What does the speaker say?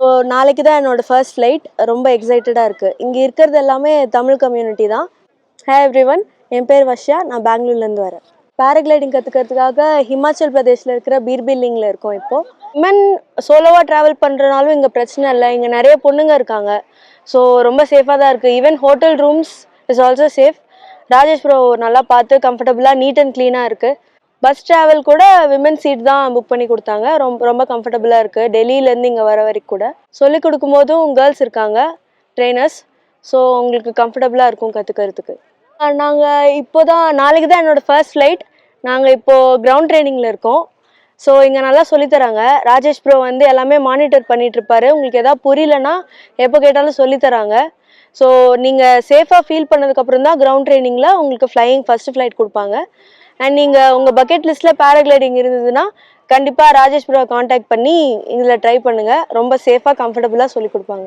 So நாளைக்கு தான் என்னோட ஃபர்ஸ்ட் ஃப்ளைட். ரொம்ப எக்ஸைட்டடாக இருக்குது. இங்கே இருக்கிறது எல்லாமே தமிழ் கம்யூனிட்டி தான். ஹாய் எவ்ரிவன், என் பேர் வர்ஷா. நான் பெங்களூர்லேருந்து வரேன். பேராகிளைடிங் கற்றுக்கிறதுக்காக ஹிமாச்சல் பிரதேஷில் இருக்கிற பீர்பில்லிங்கில் இருக்கோம் இப்போது. விமன் சோலோவாக ட்ராவல் பண்ணுறனாலும் இங்கே பிரச்சனை இல்லை. இங்கே நிறைய பொண்ணுங்க இருக்காங்க. ஸோ ரொம்ப சேஃபாக தான் இருக்குது. Even hotel rooms is also safe. Rajesh bro நல்லா பார்த்து கம்ஃபர்டபுளாக நீட் அண்ட் க்ளீனாக இருக்குது. பஸ் ட்ராவல் கூட விமன் சீட் தான் புக் பண்ணி கொடுத்தாங்க. ரொம்ப ரொம்ப கம்ஃபர்டபுளாக இருக்குது. டெல்லியிலேருந்து இங்கே வர வரைக்கும் கூட சொல்லிக் கொடுக்கும்போதும் கேர்ள்ஸ் இருக்காங்க, ட்ரெயினர்ஸ். ஸோ உங்களுக்கு கம்ஃபர்டபுளாக இருக்கும் கற்றுக்கிறதுக்கு. நாங்கள் இப்போ தான் நாளைக்கு தான் என்னோடய ஃபர்ஸ்ட் ஃப்ளைட். நாங்கள் இப்போது கிரவுண்ட் ட்ரைனிங்கில் இருக்கோம். ஸோ இங்கே நல்லா சொல்லித்தராங்க. ராஜேஷ் ப்ரோ வந்து எல்லாமே மானிட்டர் பண்ணிகிட்ருப்பாரு. உங்களுக்கு எதாவது புரியலன்னா எப்போ கேட்டாலும் சொல்லித்தராங்க. ஸோ நீங்கள் சேஃபாக ஃபீல் பண்ணதுக்கப்புறம் தான் கிரவுண்ட் ட்ரைனிங்கில் உங்களுக்கு ஃபஸ்ட்டு ஃப்ளைட் கொடுப்பாங்க. அண்ட் நீங்கள் உங்கள் பக்கெட் லிஸ்ட்டில் பேராகிளைடிங் இருந்ததுன்னா கண்டிப்பாக ராஜேஷ் ப்ரோவை காண்டாக்ட் பண்ணி இதில் ட்ரை பண்ணுங்கள். ரொம்ப சேஃபாக கம்ஃபர்டபுளாக சொல்லிக் கொடுப்பாங்க.